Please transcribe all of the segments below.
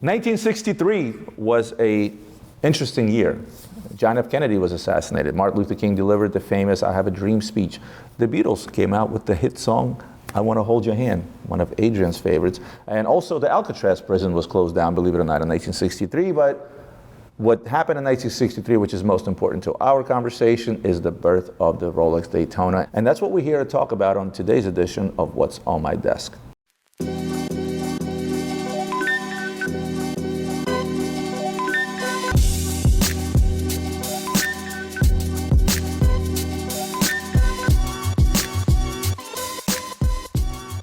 1963 was a interesting year. John F. Kennedy was assassinated. Martin Luther King delivered the famous I Have a Dream speech. The Beatles came out with the hit song, I Want to Hold Your Hand, one of Adrian's favorites. And also the Alcatraz prison was closed down, believe it or not, in 1963. But what happened in 1963, which is most important to our conversation, is the birth of the Rolex Daytona. And that's what we're here to talk about on today's edition of What's on My Desk.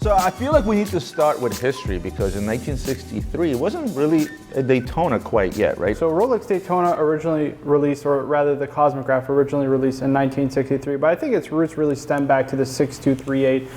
So I feel like we need to start with history because in 1963, it wasn't really a Daytona quite yet, right? So Rolex Daytona originally released, or rather the Cosmograph originally released in 1963, but I think its roots really stem back to the 6238,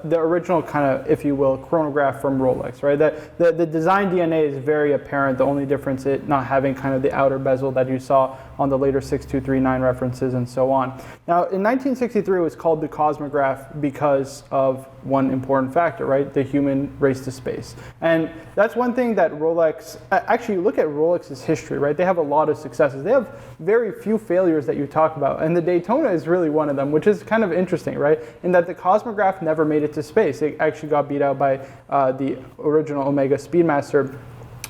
the original kind of, if you will, chronograph from Rolex, right? The design DNA is very apparent, the only difference is not having kind of the outer bezel that you saw on the later 6239 references and so on. Now, in 1963, it was called the Cosmograph because of one important factor, right? The human race to space. And that's one thing that Rolex, actually look at Rolex's history, right? They have a lot of successes. They have very few failures that you talk about. And the Daytona is really one of them, which is kind of interesting, right? In that the Cosmograph never made it to space. It actually got beat out by the original Omega Speedmaster.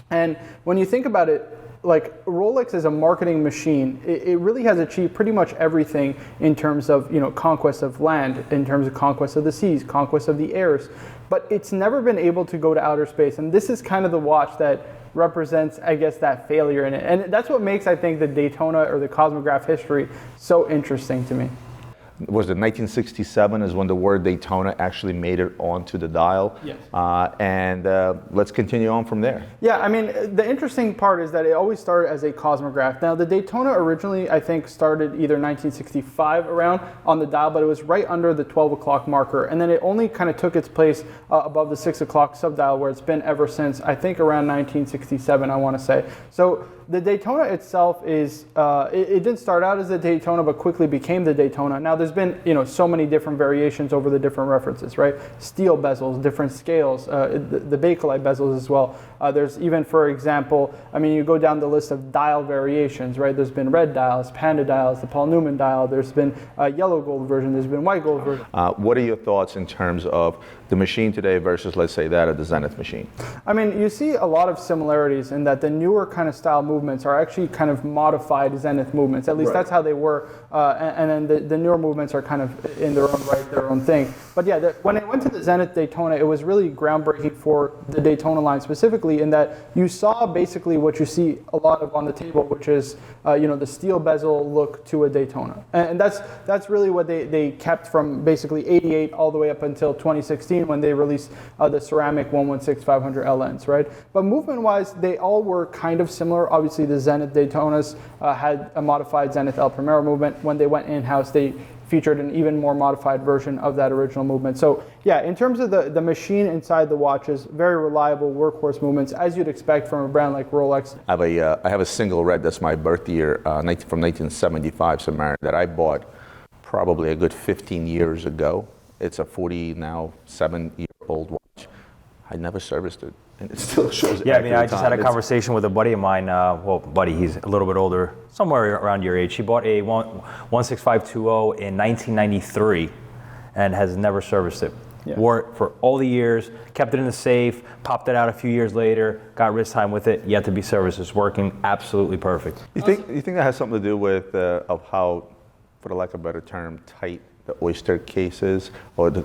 And when you think about it, like Rolex is a marketing machine. It really has achieved pretty much everything in terms of, you know, conquest of land, in terms of conquest of the seas, conquest of the airs, but it's never been able to go to outer space. And this is kind of the watch that represents, I guess, that failure in it. And that's what makes, I think, the Daytona or the Cosmograph history so interesting to me. Was it 1967 is when the word Daytona actually made it onto the dial? Yes. Let's continue on from there. Yeah, I mean, the interesting part is that it always started as a Cosmograph. Now, the Daytona originally, I think, started either 1965 around on the dial, but it was right under the 12 o'clock marker. And then it only kind of took its place above the 6 o'clock subdial, where it's been ever since, I think, around 1967, I want to say. So the Daytona itself is, it didn't start out as a Daytona, but quickly became the Daytona. Now, there's been, you know, so many different variations over the different references, right? Steel bezels, different scales, the 𝗵𝗍𝗄𝗧 bezels as well. There's even, for example, I mean, you go down the list of dial variations, right? There's been red dials, panda dials, the Paul Newman dial. There's been a yellow gold version. There's been white gold version. What are your thoughts in terms of the machine today versus, let's say, that of the Zenith machine? I mean, you see a lot of similarities in that the newer kind of style movements are actually kind of modified Zenith movements. At least that's how they were. And then the newer movements are kind of in their own right, their own thing. But yeah, when it went to the Zenith Daytona, it was really groundbreaking for the Daytona line specifically, in that you saw basically what you see a lot of on the table, which is you know, the steel bezel look to a Daytona. And that's really what they kept from basically 88 all the way up until 2016 when they released the ceramic 116-500 LNs, right? But movement-wise, they all were kind of similar. Obviously, the Zenith Daytonas had a modified Zenith El Primero movement. When they went in-house, they featured an even more modified version of that original movement. So yeah, in terms of the machine inside the watches, very reliable workhorse movements, as you'd expect from a brand like Rolex. I have a single red, that's my birth year, from 1975, Samara, that I bought probably a good 15 years ago. It's a 47-year-old watch. I never serviced it, and it still shows. Yeah, I mean, I just had a conversation with a buddy of mine. Well, buddy, he's a little bit older, somewhere around your age. He bought a 16520 in 1993, and has never serviced it. Yeah. Wore it for all the years, kept it in the safe, popped it out a few years later, got wrist time with it, yet to be serviced. It's working absolutely perfect. You think that has something to do with of how, for the lack of a better term, tight the Oyster cases or the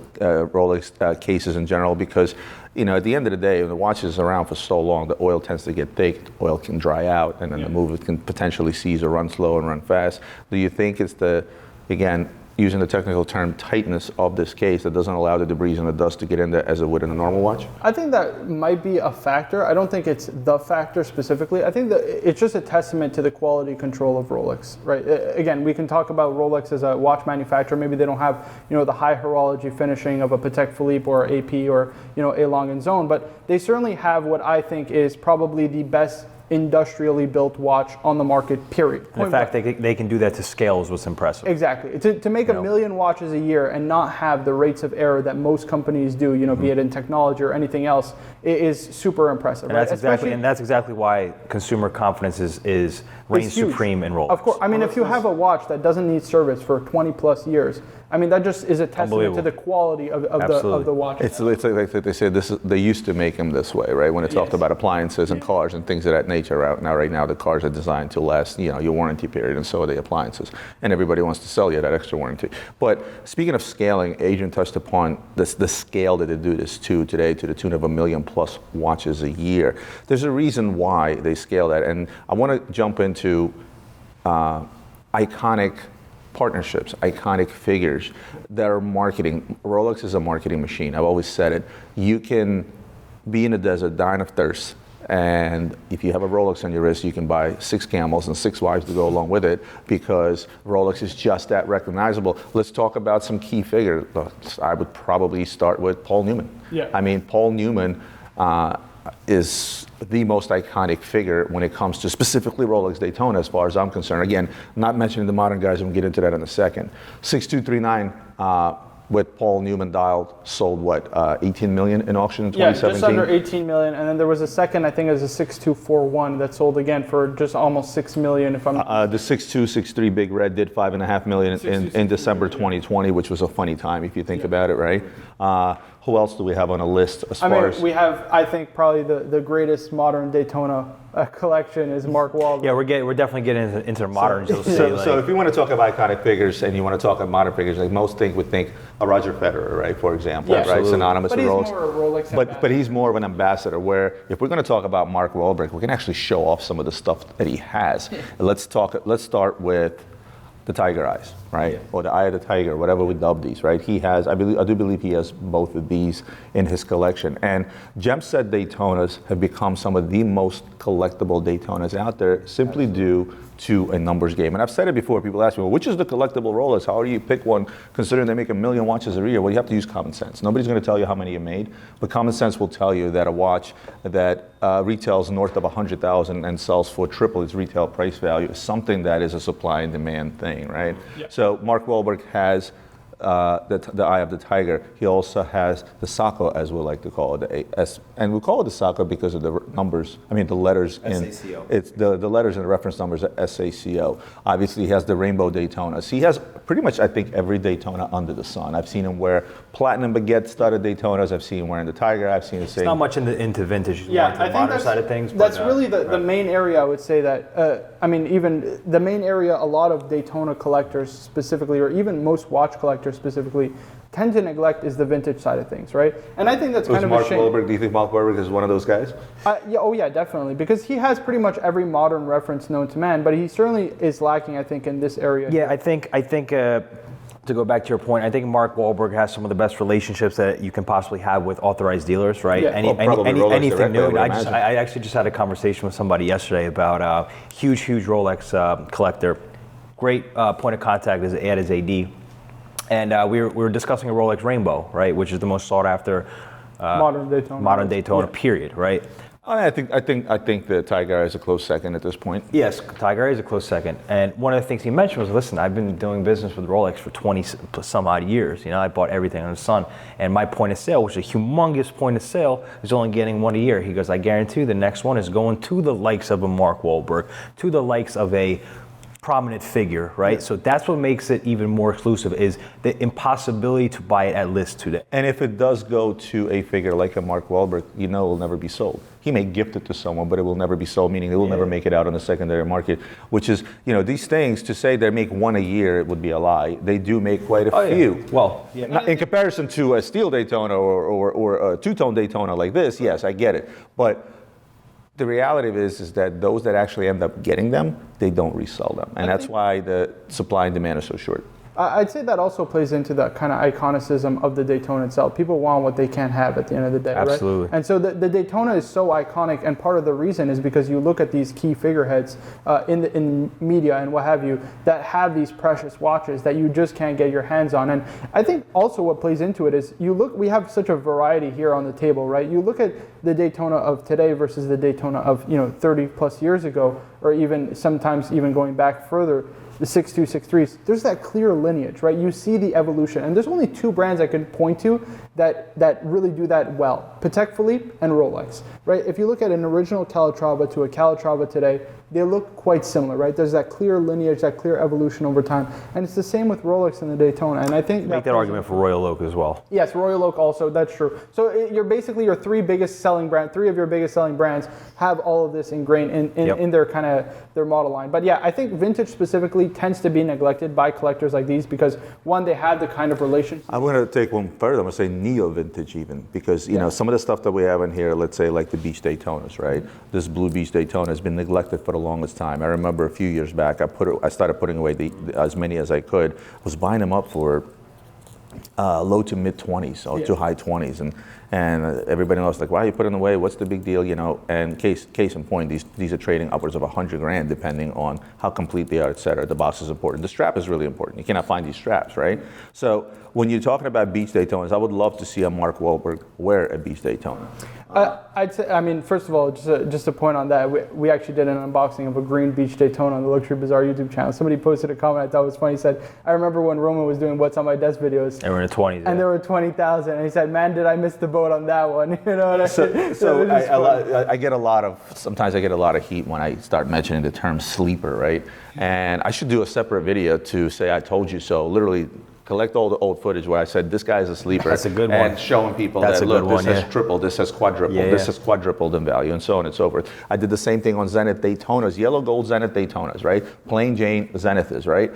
Rolex cases in general? Because, you know, at the end of the day, when the watch is around for so long, the oil tends to get thick, the oil can dry out, and then the movement can potentially seize or run slow and run fast. Do you think it's the, again, using the technical term, tightness of this case that doesn't allow the debris and the dust to get in there as it would in a normal watch? I think that might be a factor. I don't think it's the factor specifically. I think that it's just a testament to the quality control of Rolex, right? Again, we can talk about Rolex as a watch manufacturer. Maybe they don't have, you know, the high horology finishing of a Patek Philippe or AP or, you know, A. Lange & Söhne, but they certainly have what I think is probably the best industrially built watch on the market, period. And the fact they can do that to scale is what's impressive. Exactly. To make a million watches a year and not have the rates of error that most companies do, be it in technology or anything else, is super impressive. And that's exactly why consumer confidence reigns supreme in Rolex. Of course. I mean, if you have a watch that doesn't need service for 20 plus years, I mean, that just is a testament to the quality of the watch. It's like they said, they used to make them this way, right? When it talked about appliances and cars and things of that nature. Right now, the cars are designed to last, your warranty period, and so are the appliances. And everybody wants to sell you that extra warranty. But speaking of scaling, Adrian touched upon the scale that they do this to today, to the tune of 1 million plus watches a year. There's a reason why they scale that, and I want to jump into iconic partnerships, iconic figures that are marketing. Rolex is a marketing machine. I've always said it. You can be in the desert dying of thirst, and if you have a Rolex on your wrist, you can buy 6 camels and 6 wives to go along with it, because Rolex is just that recognizable. Let's talk about some key figures. I would probably start with Paul Newman. Yeah. I mean, Paul Newman is the most iconic figure when it comes to specifically Rolex Daytona, as far as I'm concerned. Again, not mentioning the modern guys, we'll get into that in a second. 6239 with Paul Newman dialed sold what, 18 million in auction in 2017? Yeah, just under 18 million. And then there was a second, I think it was a 6241 that sold again for just almost 6 million. If I'm the 6263 Big Red did 5.5 million in December 2020, which was a funny time if you think about it, right? Who else do we have on a list as far as? We have, I think, probably the greatest modern Daytona collection is Mark Wahlberg. Yeah, we're definitely getting into moderns. So if you want to talk about iconic figures and you want to talk about modern figures, like most things would think a Roger Federer, right, for example, right, absolutely. synonymous with Rolex. But he's more a Rolex but he's more of an ambassador, where if we're going to talk about Mark Wahlberg, we can actually show off some of the stuff that he has. Let's start with the tiger eyes, right? Or the eye of the tiger, whatever we dub these, right? He has, I do believe he has both of these in his collection. And gem set Daytonas have become some of the most collectible Daytonas out there, simply due to a numbers game. And I've said it before, people ask me, well, which is the collectible Rolex? How do you pick one, considering they make 1 million watches a year? Well, you have to use common sense. Nobody's going to tell you how many you made, but common sense will tell you that a watch that retails north of 100,000 and sells for triple its retail price value is something that is a supply and demand thing, right? Yeah. So Mark Wahlberg has the eye of the tiger. He also has the SACO, as we like to call it, and we call it the SACO because of the numbers. I mean, the letters in SACO. It's the letters and the reference numbers are SACO. Obviously, he has the rainbow Daytonas. He has pretty much, I think, every Daytona under the sun. I've seen him wear platinum baguette studded Daytonas. I've seen him wearing the tiger. I've seen the same. Not much into vintage. Yeah, the modern side of things. That's really the main area. I would say that. I mean, even the main area. A lot of Daytona collectors, specifically, or even most watch collectors specifically, tend to neglect is the vintage side of things, right? And I think that's kind of a shame. Mark Wahlberg, do you think Mark Wahlberg is one of those guys? Yeah, definitely, because he has pretty much every modern reference known to man, but he certainly is lacking, I think, in this area. Yeah, I think to go back to your point, I think Mark Wahlberg has some of the best relationships that you can possibly have with authorized dealers, right? Yeah. Anything new. I actually just had a conversation with somebody yesterday about a huge Rolex collector. Great point of contact at his AD. And we were discussing a Rolex Rainbow, right, which is the most sought after modern Daytona, period, right? I think the Tiger Eye is a close second at this point. Yes, Tiger Eye is a close second. And one of the things he mentioned was, listen, I've been doing business with Rolex for 20 some odd years. You know, I bought everything under the sun. And my point of sale, which is a humongous point of sale, is only getting one a year. He goes, I guarantee the next one is going to the likes of a Mark Wahlberg, to the likes of a prominent figure, right? Yeah. So that's what makes it even more exclusive, is the impossibility to buy it at list today. And if it does go to a figure like a Mark Wahlberg, you know it will never be sold. He may gift it to someone, but it will never be sold, meaning it will never make it out on the secondary market, which is, you know, these things, to say they make one a year, it would be a lie. They do make quite a few. Yeah. Well, in comparison to a steel Daytona or a two-tone Daytona like this, yes, I get it. But the reality of it is that those that actually end up getting them, they don't resell them. And that's why the supply and demand are so short. I'd say that also plays into the kind of iconicism of the Daytona itself. People want what they can't have at the end of the day, Absolutely. Right? And so the Daytona is so iconic, and part of the reason is because you look at these key figureheads in media and what have you, that have these precious watches that you just can't get your hands on. And I think also what plays into it is, we have such a variety here on the table, right? You look at the Daytona of today versus the Daytona of 30 plus years ago, or even sometimes even going back further, the 6.2, 6.3s, there's that clear lineage, right? You see the evolution, and there's only two brands I can point to that really do that well: Patek Philippe and Rolex, right? If you look at an original Calatrava to a Calatrava today, they look quite similar, right? There's that clear lineage, that clear evolution over time, and it's the same with Rolex and the Daytona. And I think make that argument for Royal Oak as well. Yes, Royal Oak also. That's true. So you're basically your three of your biggest selling brands have all of this ingrained in their kind of their model line. But yeah, I think vintage specifically tends to be neglected by collectors like these because one, they have the kind of relationship. I'm going to take one further. I'm going to say neo-vintage even, because some of the stuff that we have in here, let's say like the Beach Daytonas, right? This blue Beach Daytona has been neglected for the longest time. I remember a few years back, I started putting away as many as I could. I was buying them up for low to mid 20s or to high 20s, and everybody else like, why are you putting them away? What's the big deal? And case in point, these are trading upwards of $100,000 depending on how complete they are, et cetera. The box is important. The strap is really important. You cannot find these straps, right? So when you're talking about Beach Daytonas, I would love to see a Mark Wahlberg wear a Beach Daytona. I'd say, I mean, first of all, just a point on that, we actually did an unboxing of a green Beach Daytona on the Luxury Bazaar YouTube channel. Somebody posted a comment I thought was funny. He said, I remember when Roman was doing What's on My Desk videos. They were in the 20s. And there were 20,000. And he said, man, did I miss the boat on that one? So I get a lot of, sometimes I get a lot of heat when I start mentioning the term sleeper, right? And I should do a separate video to say I told you so. Literally collect all the old footage where I said this guy is a sleeper. That's a good one. And showing people that look, this has tripled, this has quadrupled, this has quadrupled in value, and so on and so forth. I did the same thing on Zenith Daytonas, yellow gold Zenith Daytonas, right? Plain Jane Zeniths, right?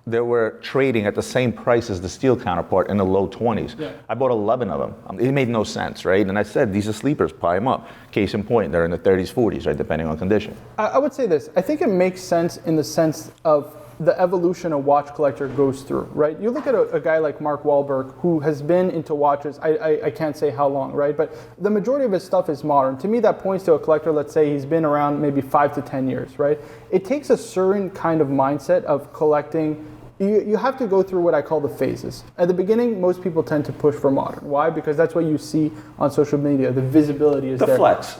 They were trading at the same price as the steel counterpart in the low 20s. Yeah. I bought 11 of them. It made no sense, right? And I said, these are sleepers, buy them up. Case in point, they're in the 30s, 40s, right, depending on condition. I would say this. I think it makes sense in the sense of the evolution a watch collector goes through, right? You look at a guy like Mark Wahlberg, who has been into watches, I can't say how long, right? But the majority of his stuff is modern. To me, that points to a collector, let's say he's been around maybe 5 to 10 years, right? It takes a certain kind of mindset of collecting. You have to go through what I call the phases. At the beginning, most people tend to push for modern. Why? Because that's what you see on social media. The visibility is there. The flex.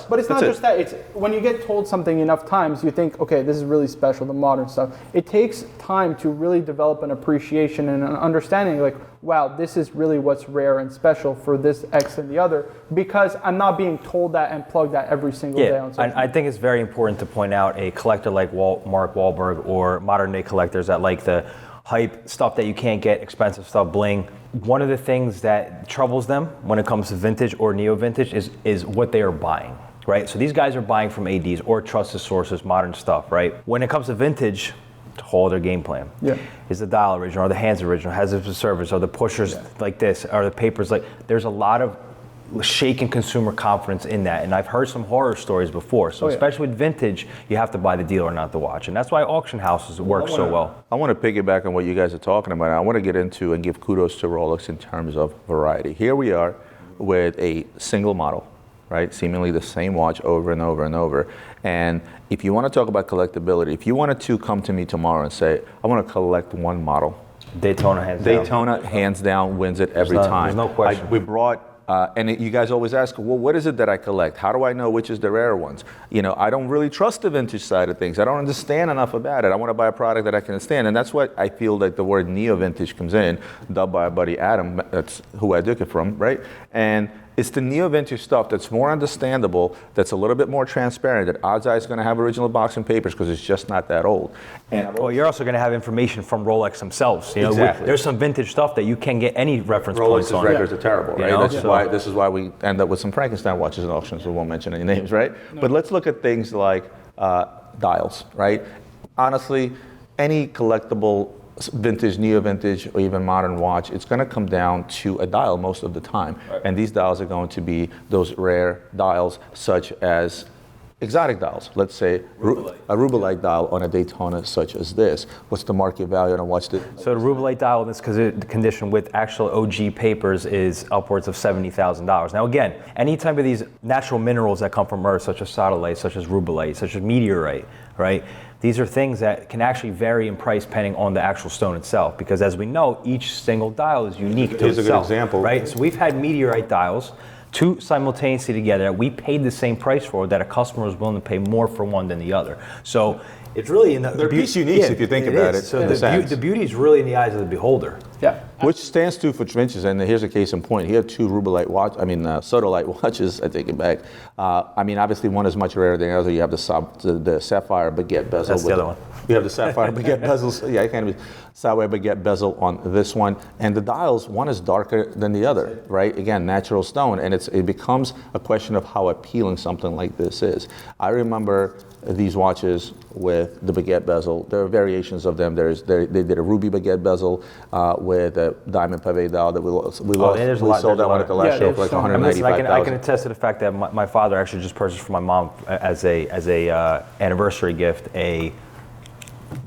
But it's not just that. It's when you get told something enough times, you think, okay, this is really special, the modern stuff. It takes time to really develop an appreciation and an understanding, like, wow, this is really what's rare and special for this X and the other, because I'm not being told that and plugged that every single day on social media. I think it's very important to point out a collector like Mark Wahlberg or modern day collectors that like the hype stuff that you can't get, expensive stuff, bling. One of the things that troubles them when it comes to vintage or neo-vintage is what they are buying, right? So these guys are buying from ADs or trusted sources, modern stuff, right? When it comes to vintage, to hold their game plan. Yeah. Is the dial original? Are the hands original? Has it service? Are the pushers like this? Are the papers like? There's a lot of shaken consumer confidence in that, and I've heard some horror stories before. So especially with vintage, you have to buy the dealer, not the watch, and that's why auction houses work so well. I want to piggyback on what you guys are talking about. I want to get into and give kudos to Rolex in terms of variety. Here we are with a single model, right? Seemingly the same watch over and over and over. And if you want to talk about collectability, if you wanted to come to me tomorrow and say, I want to collect one model, Daytona hands down wins it every time. There's no question. We brought, you guys always ask, well, what is it that I collect? How do I know which is the rare ones? I don't really trust the vintage side of things. I don't understand enough about it. I want to buy a product that I can understand. And that's what I feel like the word neo-vintage comes in, dubbed by our buddy Adam, that's who I took it from, right? And it's the neo-vintage stuff that's more understandable, that's a little bit more transparent, that odds are it's going to have original box and papers because it's just not that old. And well, you're also going to have information from Rolex themselves. Exactly. There's some vintage stuff that you can get any reference points on. Rolex's records are terrible, right? This is why we end up with some Frankenstein watches in auctions. We won't mention any names, right? No. But let's look at things like dials, right? Honestly, any collectible vintage, neo-vintage, or even modern watch, it's going to come down to a dial most of the time. Right. And these dials are going to be those rare dials, such as exotic dials. Let's say a rubellite dial on a Daytona such as this. What's the market value on a watch? So the rubellite dial in this condition with actual OG papers is upwards of $70,000. Now again, any type of these natural minerals that come from Earth, such as sodalite, such as rubellite, such as meteorite, right? These are things that can actually vary in price depending on the actual stone itself, because as we know, each single dial is unique to itself. Here's a good example. Right? So we've had meteorite dials two simultaneously together that we paid the same price for, that a customer was willing to pay more for one than the other. So it's really in they're piece unique if you think about it. So the beauty is really in the eyes of the beholder. Yeah. Which stands to for Vintage, and here's a case in point. He had two rubellite sodalite watches. I take it back. I mean, obviously one is much rarer than the other. You have the sapphire baguette bezel. That's the other one. You have the sapphire baguette bezels. Yeah, I can't even. Sapphire baguette bezel on this one, and the dials. One is darker than the other, right? Again, natural stone, and it becomes a question of how appealing something like this is. I remember these watches with the baguette bezel. There are variations of them. They did a ruby baguette bezel with a diamond @𝗵𝗿𝗲𝗍 that we sold that one at the last show for like 195,000. I can attest to the fact that my father actually just purchased for my mom as a anniversary gift a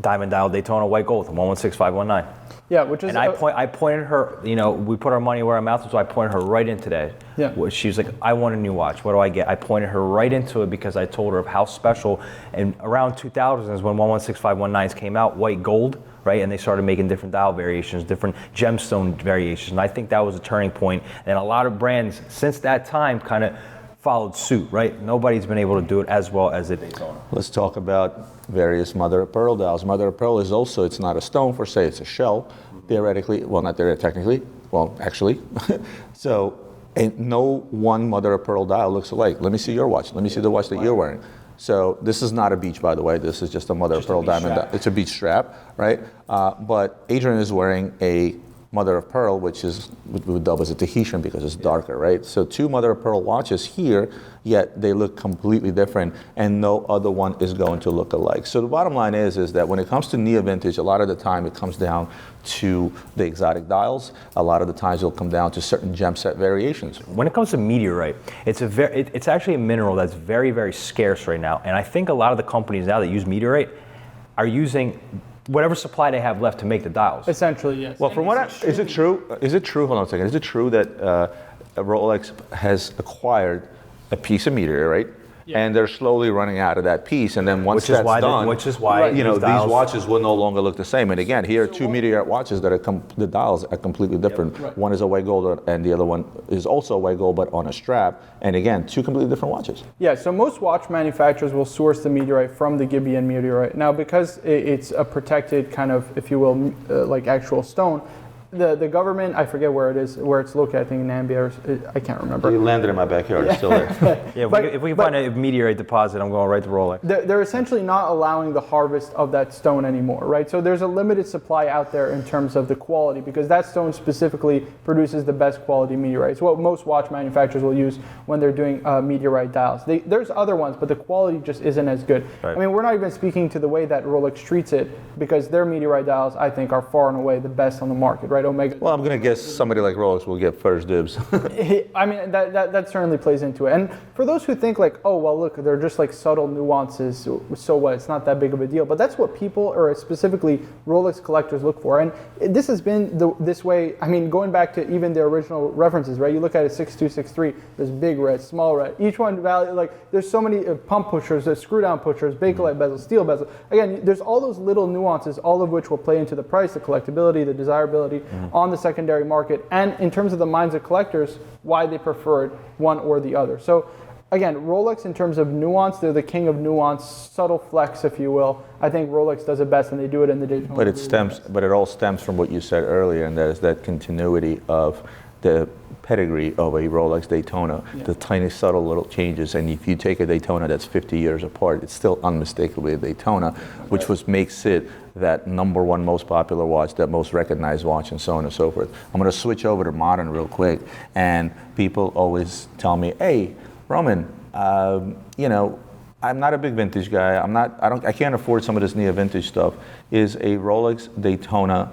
diamond dial Daytona white gold, 116519. Yeah, which is. And I pointed her. You know, we put our money where our mouth was, so I pointed her right into that. Yeah. She was like, "I want a new watch. What do I get?" I pointed her right into it because I told her of how special. And around 2000 is when 116519s came out, white gold, right? And they started making different dial variations, different gemstone variations. And I think that was a turning point. And a lot of brands since that time kind of followed suit, right? Nobody's been able to do it as well as it Daytona. Let's talk about various mother of pearl dials. Mother of pearl is also, it's not a stone per se, it's a shell, theoretically, well, not technically, well, actually. So, and no one mother of pearl dial looks alike. Let me see your watch. Let me see the watch that you're wearing. So this is not a beach, by the way. This is just a mother of pearl diamond. It's a beach strap, right? But Adrian is wearing a mother of pearl, which is we dub as a Tahitian because it's darker, right? So two mother of pearl watches here, yet they look completely different, and no other one is going to look alike. So the bottom line is that when it comes to neo vintage, a lot of the time it comes down to the exotic dials. A lot of the times it'll come down to certain gem set variations. When it comes to meteorite, it's actually a mineral that's very, very scarce right now, and I think a lot of the companies now that use meteorite are using whatever supply they have left to make the dials. Essentially, yes. Well, from is it true? Hold on a second. Is it true that Rolex has acquired a piece of meteorite, and they're slowly running out of that piece, and then once that's done, which is why these watches will no longer look the same. And again, here are two meteorite watches that are the dials are completely different. Yep. Right. One is a white gold, and the other one is also white gold, but on a strap. And again, two completely different watches. Yeah. So most watch manufacturers will source the meteorite from the Gibeon meteorite. Now, because it's a protected kind of, if you will, like actual stone. The government, I forget where it is, where it's located, I think in Nambia, I can't remember. You landed in my backyard, it's still there. Yeah, if we can find a meteorite deposit, I'm going right to Rolex. They're essentially not allowing the harvest of that stone anymore, right? So there's a limited supply out there in terms of the quality, because that stone specifically produces the best quality meteorites. What most watch manufacturers will use when they're doing meteorite dials. There's other ones, but the quality just isn't as good. Right. I mean, we're not even speaking to the way that Rolex treats it, because their meteorite dials, I think, are far and away the best on the market, right? Omega. Well, I'm going to guess somebody like Rolex will get first dibs. I mean, that certainly plays into it. And for those who think like, oh, well, look, they're just like subtle nuances, so what? It's not that big of a deal. But that's what people, or specifically Rolex collectors, look for. And this has been this way, I mean, going back to even the original references, right? You look at a 6263, there's big red, small red. Each one, like, there's so many pump pushers, there's screw down pushers, Bakelite bezel, steel bezel. Again, there's all those little nuances, all of which will play into the price, the collectability, the desirability on the secondary market, and in terms of the minds of collectors, why they preferred one or the other. So again, Rolex in terms of nuance, they're the king of nuance, subtle flex, if you will. I think Rolex does it best, and they do it in the Daytona. But it all stems from what you said earlier, and that is that continuity of the pedigree of a Rolex Daytona, the tiny subtle little changes. And if you take a Daytona that's 50 years apart, it's still unmistakably a Daytona, which makes it that #1 most popular watch, that most recognized watch, and so on and so forth. I'm going to switch over to modern real quick, and people always tell me, "Hey, Roman, you know, I'm not a big vintage guy. I can't afford some of this neo vintage stuff. Is a Rolex Daytona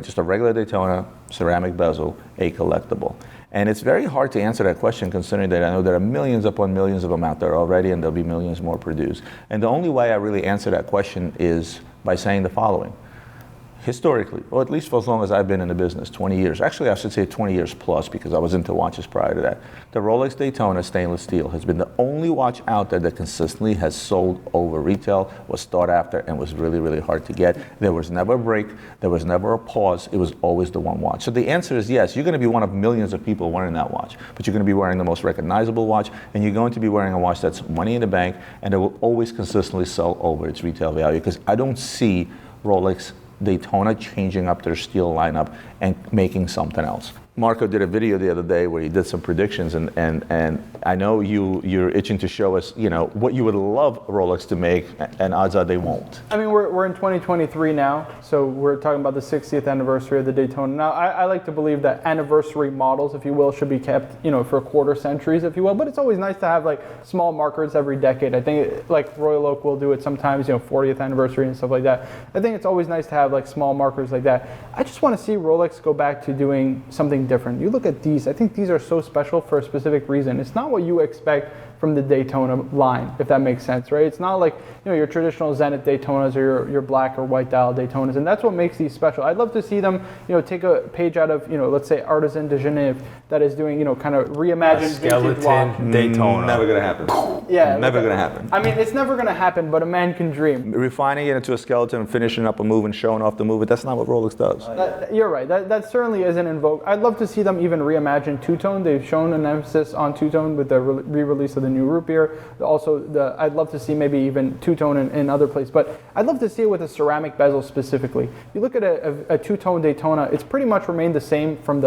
just a regular Daytona ceramic bezel a collectible?" And it's very hard to answer that question, considering that I know there are millions upon millions of them out there already, and there'll be millions more produced. And the only way I really answer that question is by saying the following. historically, or at least for as long as I've been in the business, 20 years. Actually, I should say 20 years plus, because I was into watches prior to that. The Rolex Daytona stainless steel has been the only watch out there that consistently has sold over retail, was sought after, and was really, really hard to get. There was never a break. There was never a pause. It was always the one watch. So the answer is yes, you're going to be one of millions of people wearing that watch, but you're going to be wearing the most recognizable watch, and you're going to be wearing a watch that's money in the bank, and it will always consistently sell over its retail value, because I don't see Rolex Daytona changing up their steel lineup and making something else. Marco did a video the other day where he did some predictions, and I know you're itching to show us, what you would love Rolex to make, and odds are they won't. I mean, we're in 2023 now, so we're talking about the 60th anniversary of the Daytona. Now, I like to believe that anniversary models, if you will, should be kept, for quarter centuries, if you will. But it's always nice to have like small markers every decade. I think like Royal Oak will do it sometimes, 40th anniversary and stuff like that. I think it's always nice to have like small markers like that. I just want to see Rolex go back to doing something different. You look at these, I think these are so special for a specific reason. It's not what you expect from the Daytona line, if that makes sense, right? It's not like your traditional Zenith Daytonas or your black or white dial Daytonas, and that's what makes these special. I'd love to see them, take a page out of, let's say Artisan de Genève that is doing, kind of reimagined vintage watch. Daytona. Never gonna happen. Yeah, never gonna happen. I mean, it's never gonna happen, but a man can dream. Refining it into a skeleton and finishing up a move and showing off the move, that's not what Rolex does. You're right. That certainly isn't in vogue. I'd love to see them even reimagine two-tone. They've shown an emphasis on two-tone with the re-release of the new root beer. Also, I'd love to see maybe even two-tone in other places, but I'd love to see it with a ceramic bezel specifically. You look at a two-tone Daytona, it's pretty much remained the same from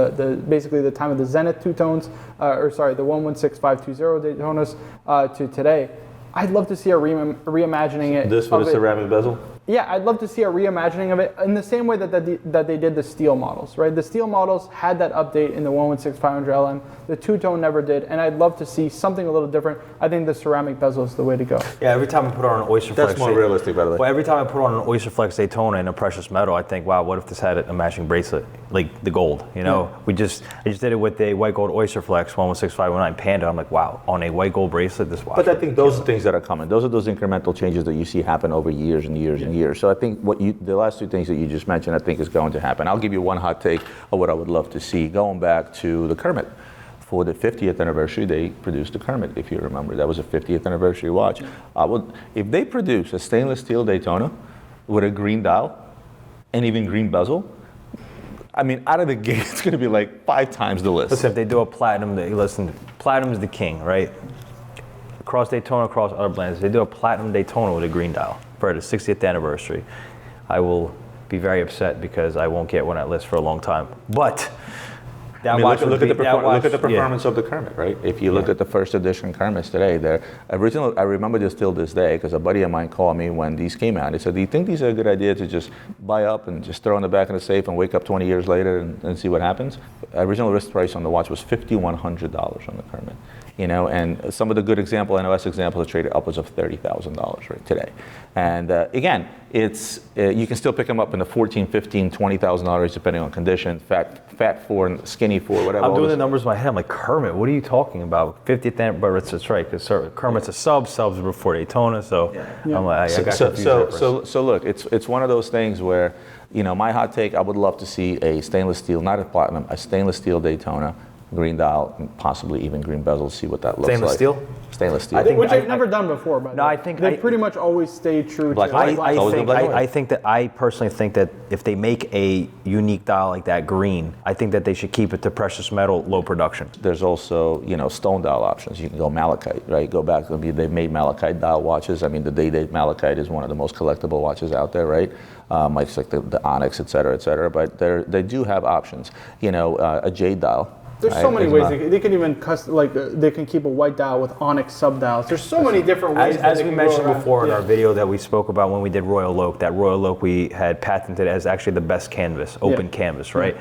basically the time of the Zenith two-tones, the 116520 Daytonas to today. I'd love to see a reimagining it. This with a ceramic bezel? Yeah, I'd love to see a reimagining of it in the same way that they did the steel models, right? The steel models had that update in the 116500 LM. The two-tone never did, and I'd love to see something a little different. I think the ceramic bezel is the way to go. Yeah, every time I put on an Oyster Flex, that's more realistic, by the way. Well, every time I put on an Oyster Flex Daytona in a precious metal, I think, wow, what if this had a matching bracelet, like the gold? Yeah. I just did it with a white gold Oyster Flex 116519 Panda. I'm like, wow, on a white gold bracelet, this watch. But I think those are things that are coming. Those are those incremental changes that you see happen over years and years and years. So I think the last two things that you just mentioned, I think is going to happen. I'll give you one hot take of what I would love to see. Going back to the Kermit. For the 50th anniversary, they produced the Kermit, if you remember. That was a 50th anniversary watch. If they produce a stainless steel Daytona with a green dial and even green bezel, I mean, out of the gate, it's going to be like 5 times the list. Listen, if they do a platinum, platinum is the king, right? Across Daytona, across other brands, they do a platinum Daytona with a green dial for the 60th anniversary. I will be very upset because I won't get one on that list for a long time. But look at the performance of the Kermit, right? If you look at the first edition Kermits today, they're original. I remember this till this day because a buddy of mine called me when these came out. He said, "Do you think these are a good idea to just buy up and just throw in the back of the safe and wake up 20 years later and see what happens?" Original list price on the watch was $5,100 on the Kermit. And some of the good NOS examples are traded upwards of $30,000 right today. And again, it's you can still pick them up in the $14,000, $15,000, $20,000 depending on condition. Fat for and skinny for, whatever. I'm doing the numbers in my head. I'm like, Kermit, what are you talking about? 50th anniversary, but it's right because Kermit's a subs were before Daytona, so I'm like, I got confused. So look, it's one of those things where my hot take, I would love to see a stainless steel, not a platinum, a stainless steel Daytona. Green dial, and possibly even green bezel, see what that looks like. Stainless steel? Which they've never done before, by the way. I think they pretty much always stay true to I personally think that if they make a unique dial like that green, I think that they should keep it to precious metal, low production. There's also, stone dial options. You can go malachite, right? Go back, they've made malachite dial watches. I mean, the day-date malachite is one of the most collectible watches out there, right? It's like the Onyx, et cetera, but they do have options. A jade dial. There's so many ways they can even they can keep a white dial with onyx sub dials. There's so many different ways. As we mentioned before in our video that we spoke about when we did Royal Oak, that Royal Oak we had patented as actually the best canvas, open canvas, right?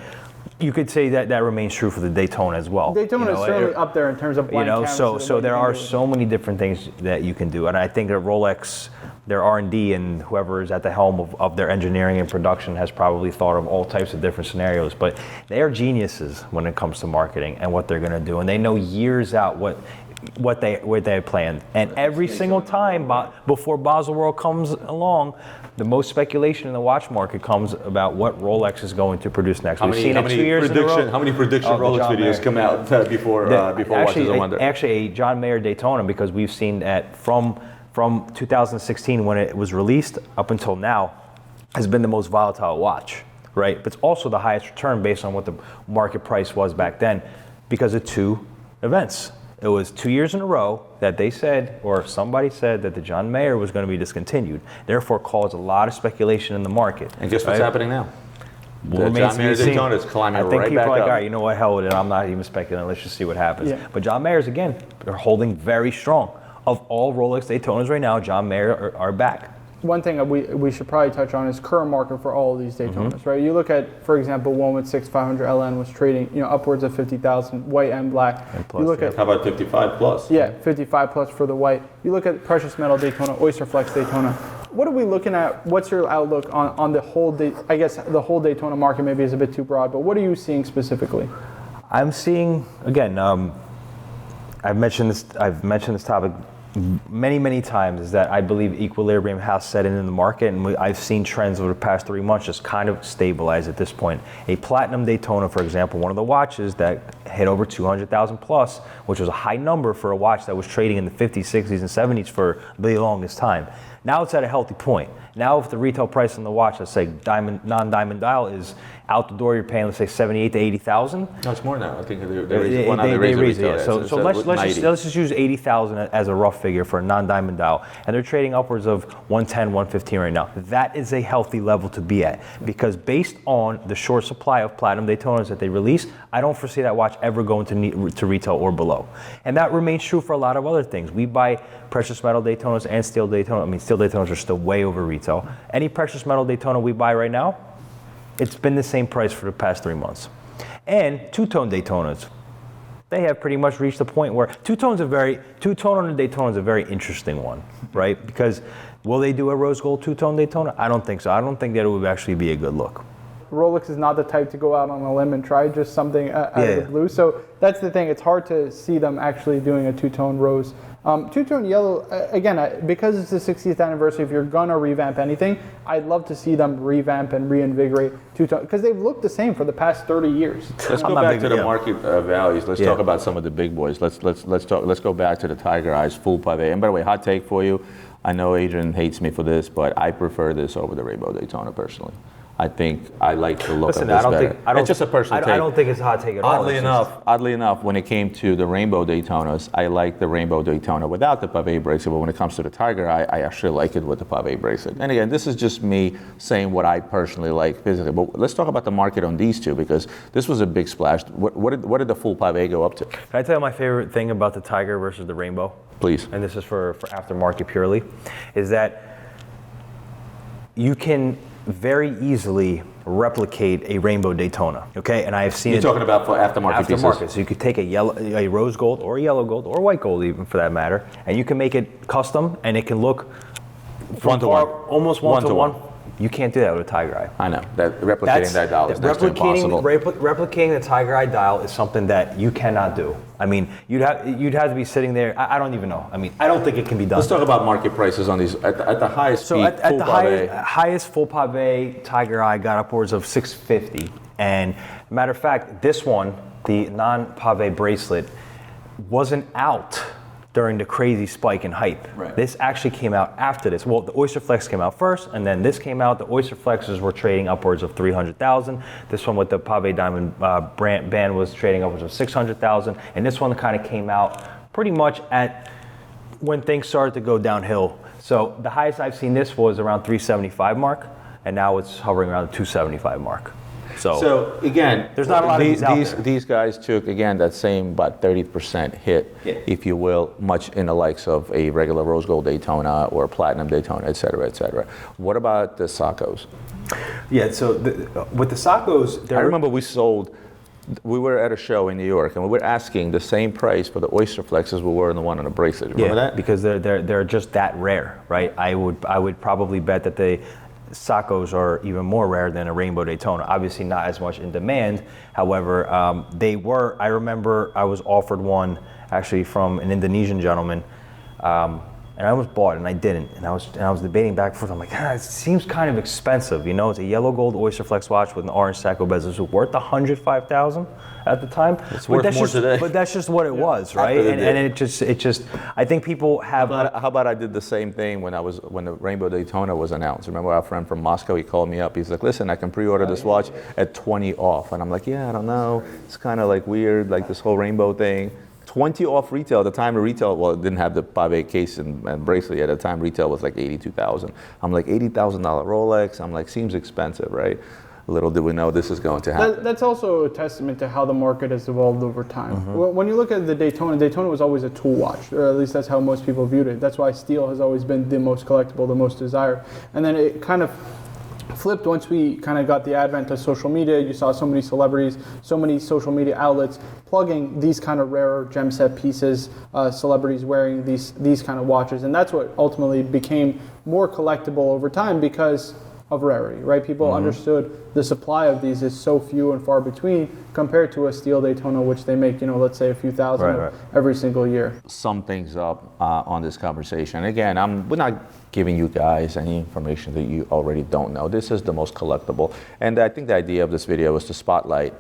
You could say that remains true for the Daytona as well. Daytona is certainly up there in terms of blank canvas. So there are so many different things that you can do, and I think that Rolex, their R&D and whoever is at the helm of their engineering and production has probably thought of all types of different scenarios, but they are geniuses when it comes to marketing and what they're going to do, and they know years out what what they had planned. And every single time before Basel World comes along, the most speculation in the watch market comes about what Rolex is going to produce next. We've seen it 2 years in a row. How many prediction Rolex videos come out before Watches of Wonder? Actually, a John Mayer Daytona, because we've seen that from 2016 when it was released up until now, has been the most volatile watch, right? But it's also the highest return based on what the market price was back then because of 2 events. It was 2 years in a row that they said, or somebody said, that the John Mayer was going to be discontinued. Therefore, caused a lot of speculation in the market. And guess what's happening now? Well, the John Mayer Daytona is climbing right back up. I think people are like, all right, you know what, hell with it. I'm not even speculating. Let's just see what happens. Yeah. But John Mayer's, again, they're holding very strong. Of all Rolex Daytonas right now, John Mayer are back. One thing that we should probably touch on is current market for all of these Daytonas, right? You look at, for example, one with 6500 LN was trading, upwards of 50,000, white and black. And plus, you look at, how about 55 plus? Yeah, 55 plus for the white. You look at precious metal Daytona, Oyster Flex Daytona. What are we looking at? What's your outlook on the whole I guess the whole Daytona market maybe is a bit too broad, but what are you seeing specifically? I'm seeing, again, I've mentioned this topic many times, is that I believe equilibrium has set in the market, and I've seen trends over the past 3 months just kind of stabilize at this point. A platinum Daytona, for example, one of the watches that hit over 200,000 plus, which was a high number for a watch that was trading in the 50s, 60s, and 70s for the longest time. Now it's at a healthy point. Now if the retail price on the watch, let's say non-diamond dial, is out the door, you're paying, let's say, 78 to 80,000. No, it's more now. I think they raised it. Yeah. So let's just use 80,000 as a rough figure for a non-diamond dial, and they're trading upwards of 110, 115 right now. That is a healthy level to be at, because based on the short supply of platinum Daytonas that they release, I don't foresee that watch ever going to retail or below. And that remains true for a lot of other things. We buy precious metal Daytonas and steel Daytona. I mean, steel Daytonas are still way over retail. Any precious metal Daytona we buy right now, it's been the same price for the past 3 months. And two-tone Daytonas, they have pretty much reached the point where two-tone on a Daytona is a very interesting one, right? Because will they do a rose gold two-tone Daytona? I don't think so. I don't think that it would actually be a good look. Rolex is not the type to go out on a limb and try just something out of the blue. So that's the thing. It's hard to see them actually doing a two-tone rose. Two-tone yellow, again, because it's the 60th anniversary, if you're going to revamp anything, I'd love to see them revamp and reinvigorate two-tone, because they've looked the same for the past 30 years. Let's go back to the market values. Let's talk about some of the big boys. Let's go back to the Tiger Eyes full pavé. And by the way, hot take for you. I know Adrian hates me for this, but I prefer this over the Rainbow Daytona personally. I think I like the look of this better. It's just a personal take. I don't think it's a hot take at all. Oddly enough, when it came to the Rainbow Daytonas, I like the Rainbow Daytona without the pavé bracelet, but when it comes to the Tiger Eye, I actually like it with the pavé bracelet. And again, this is just me saying what I personally like physically. But let's talk about the market on these two, because this was a big splash. What did the full pavé go up to? Can I tell you my favorite thing about the Tiger versus the Rainbow? Please. And this is for aftermarket purely, is that you can very easily replicate a Rainbow Daytona, okay? And I have seen You're talking about for aftermarket pieces. So you could take a rose gold or a yellow gold or white gold even for that matter, and you can make it custom, and it can look almost one to one. You can't do that with a Tiger Eye. I know. Replicating that dial is next to impossible. Replicating the Tiger Eye dial is something that you cannot do. I mean, you'd have to be sitting there. I don't even know. I mean, I don't think it can be done. Let's talk about market prices on these at the highest speed. So at the highest full pavé, Tiger Eye got upwards of $650. And matter of fact, this one, the non-pavé bracelet, wasn't out during the crazy spike in hype. Right. This actually came out after this. Well, the Oyster Flex came out first, and then this came out. The Oyster Flexes were trading upwards of 300,000. This one with the pavé diamond band was trading upwards of 600,000, and this one kind of came out pretty much at when things started to go downhill. So the highest I've seen this was around 375 mark, and now it's hovering around the 275 mark. So again, there's not a lot of these out there. These guys took, again, that same about 30% hit, if you will, much in the likes of a regular rose gold Daytona or platinum Daytona, et cetera, et cetera. What about the Sacos? Yeah, so with the Sacos, I remember we were at a show in New York, and we were asking the same price for the Oyster Flex as we were in the one on the bracelet. Remember that? Because they're just that rare, right? I would probably bet that the Sacos are even more rare than a Rainbow Daytona. Obviously not as much in demand. However, they were, I remember I was offered one actually from an Indonesian gentleman. And I almost bought it, and I didn't. And I was debating back and forth. I'm like, it seems kind of expensive, you know? It's a yellow gold Oyster Flex watch with an orange Seiko bezel. It's worth $105,000 at the time. It's worth more today. But that's just what it was, right? And it just. I think people have. How about I did the same thing when the Rainbow Daytona was announced? Remember our friend from Moscow? He called me up. He's like, listen, I can pre-order this watch at 20 off, and I'm like, yeah, I don't know. It's kind of like weird, like this whole rainbow thing. 20 off retail. At the time of retail, well, it didn't have the 𝗕𝗏 case and bracelet. At the time, retail was like $82,000. I'm like, $80,000 Rolex. I'm like, seems expensive, right? Little did we know this is going to happen. That's also a testament to how the market has evolved over time. When you look at the Daytona was always a tool watch, or at least that's how most people viewed it. That's why steel has always been the most collectible, the most desired. And then it kind of flipped once we kind of got the advent of social media. You saw so many celebrities, so many social media outlets plugging these kind of rarer gem set pieces, celebrities wearing these kind of watches, and that's what ultimately became more collectible over time because of rarity, right? People understood the supply of these is so few and far between compared to a steel Daytona, which they make, let's say a few thousand every single year. Sum things up on this conversation. Again, we're not giving you guys any information that you already don't know. This is the most collectible. And I think the idea of this video was to spotlight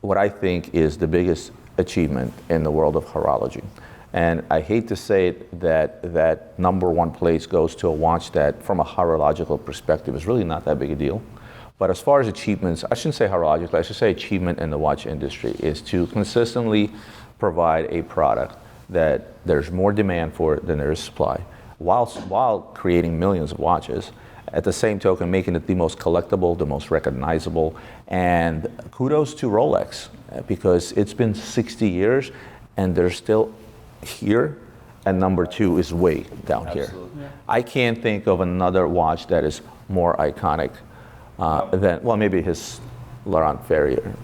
what I think is the biggest achievement in the world of horology. And I hate to say it, that number one place goes to a watch that, from a horological perspective, is really not that big a deal. But as far as achievements, I shouldn't say horological, I should say achievement in the watch industry, is to consistently provide a product that there's more demand for than there is supply, while creating millions of watches. At the same token, making it the most collectible, the most recognizable. And kudos to Rolex, because it's been 60 years and they're still here, and number two is way down here. Yeah. I can't think of another watch that is more iconic than, well, maybe his Laurent Ferrier.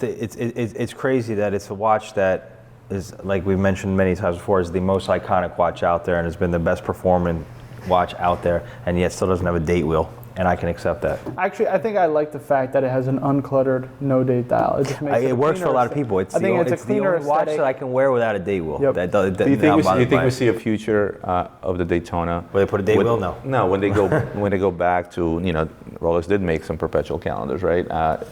It's crazy that it's a watch that is, like we mentioned many times before, is the most iconic watch out there and has been the best performing watch out there, and yet still doesn't have a date wheel. And I can accept that. Actually, I think I like the fact that it has an uncluttered, no date dial. It just makes it works for a lot of people. It's the only watch that I can wear without a date wheel. Yep. Do you think we see a future of the Daytona? Where they put a date wheel? No. No, when they go back to, Rolex did make some perpetual calendars, right?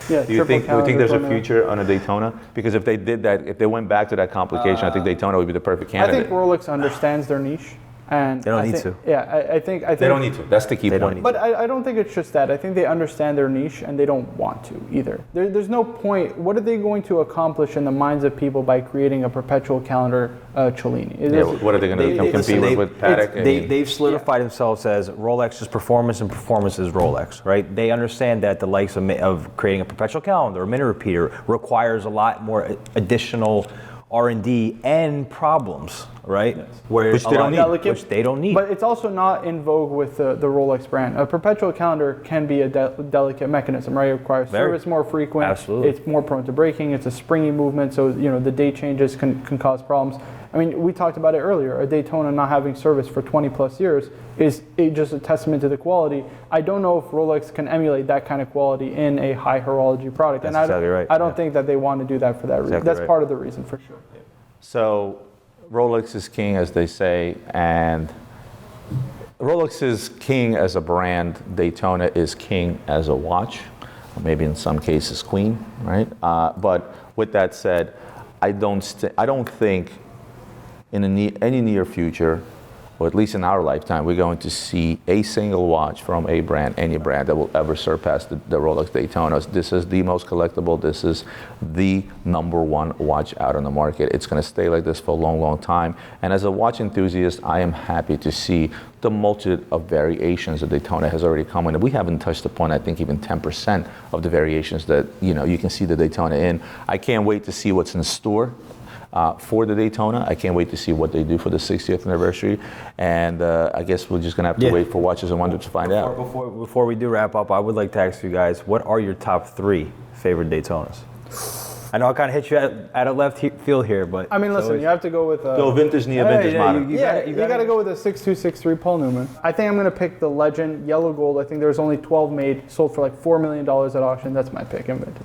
Do you think there's a future on a Daytona? Because if they did that, if they went back to that complication, I think Daytona would be the perfect candidate. I think Rolex understands their niche. And they don't need to. Yeah, I think they don't need to. That's the key point. But I don't think it's just that. I think they understand their niche and they don't want to either. There's no point. What are they going to accomplish in the minds of people by creating a perpetual calendar Cellini? What are they going to compete with Patek? They've solidified themselves as Rolex is performance and performance is Rolex, right? They understand that the likes of creating a perpetual calendar, a minute repeater, requires a lot more additional R&D and problems, right? Yes. Which they don't need. But it's also not in vogue with the Rolex brand. A perpetual calendar can be a delicate mechanism, right? It requires service more frequent. Absolutely. It's more prone to breaking. It's a springy movement, so the date changes can cause problems. I mean, we talked about it earlier. A Daytona not having service for 20 plus years is just a testament to the quality. I don't know if Rolex can emulate that kind of quality in a high horology product. That's exactly right. I don't think that they want to do that for that reason. That's part of the reason, for sure. So Rolex is king, as they say, and Rolex is king as a brand. Daytona is king as a watch, or maybe in some cases queen, right? But with that said, I don't think in any near future, or at least in our lifetime, we're going to see a single watch from a brand, any brand, that will ever surpass the Rolex Daytonas. This is the most collectible. This is the number one watch out on the market. It's going to stay like this for a long, long time. And as a watch enthusiast, I am happy to see the multitude of variations that Daytona has already come in. We haven't touched upon, I think, even 10% of the variations that you can see the Daytona in. I can't wait to see what's in store for the Daytona. I can't wait to see what they do for the 60th anniversary, and I guess we're just gonna have to wait for Watches and Wonders to find out. Before we do wrap up, I would like to ask you guys, what are your top 3 favorite Daytonas? I know I kind of hit you at a left field here, but I mean, listen, you have to go with go vintage, vintage model. You got to go with a 6263 Paul Newman. I think I'm going to pick the Legend Yellow Gold. I think there's only 12 made, sold for like $4 million at auction. That's my pick in vintage.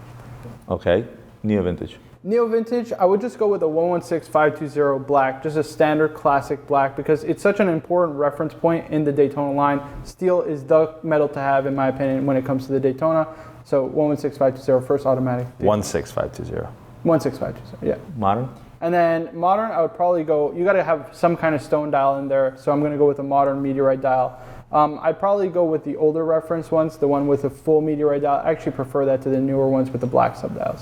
Okay, neo vintage. Neo-vintage, I would just go with a 116520 black, just a standard classic black, because it's such an important reference point in the Daytona line. Steel is the metal to have, in my opinion, when it comes to the Daytona. So 116520, first automatic. 16520. 16520, yeah. Modern? And then modern, I would probably go, you got to have some kind of stone dial in there, so I'm going to go with a modern meteorite dial. I'd probably go with the older reference ones, the one with a full meteorite dial. I actually prefer that to the newer ones with the black subdials.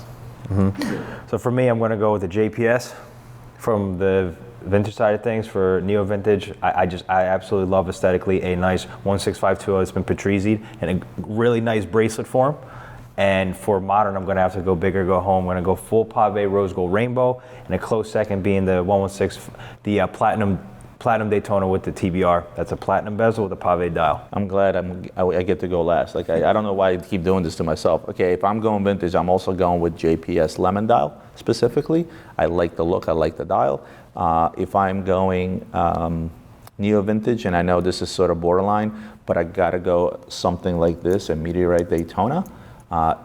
So for me, I'm going to go with the JPS from the vintage side of things. For neo vintage, I absolutely love aesthetically a nice 16520 that's been Patrici'd and a really nice bracelet form. And for modern, I'm going to have to go bigger, go home. I'm going to go full pave rose gold rainbow, and a close second being the 116, the platinum Daytona with the TBR. That's a platinum bezel with a pave dial. I'm glad I get to go last. Like I don't know why I keep doing this to myself. Okay, if I'm going vintage, I'm also going with JPS lemon dial specifically. I like the look, I like the dial. If I'm going neo vintage, and I know this is sort of borderline, but I gotta go something like this, a meteorite Daytona.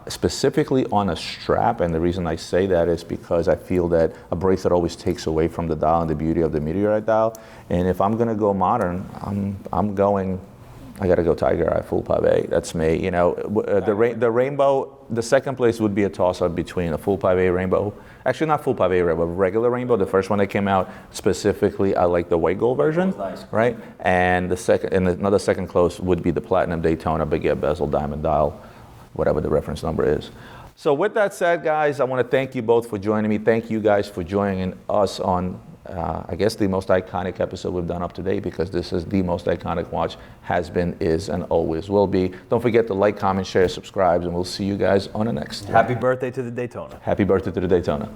Specifically on a strap, and the reason I say that is because I feel that a bracelet always takes away from the dial and the beauty of the meteorite dial. And if I'm gonna go modern, I gotta go Tiger Eye full pave. That's me. You know, the rainbow. The second place would be a toss-up between a full pave rainbow. Actually, not full pave rainbow, regular rainbow. The first one that came out specifically, I like the white gold version, nice. Right? And the second, and another second close would be the platinum Daytona, baguette bezel, diamond dial, whatever the reference number is. So with that said, guys, I want to thank you both for joining me. Thank you guys for joining us on, I guess, the most iconic episode we've done up to date, because this is the most iconic watch, has been, is, and always will be. Don't forget to like, comment, share, subscribe, and we'll see you guys on the next one. Happy birthday to the Daytona. Happy birthday to the Daytona.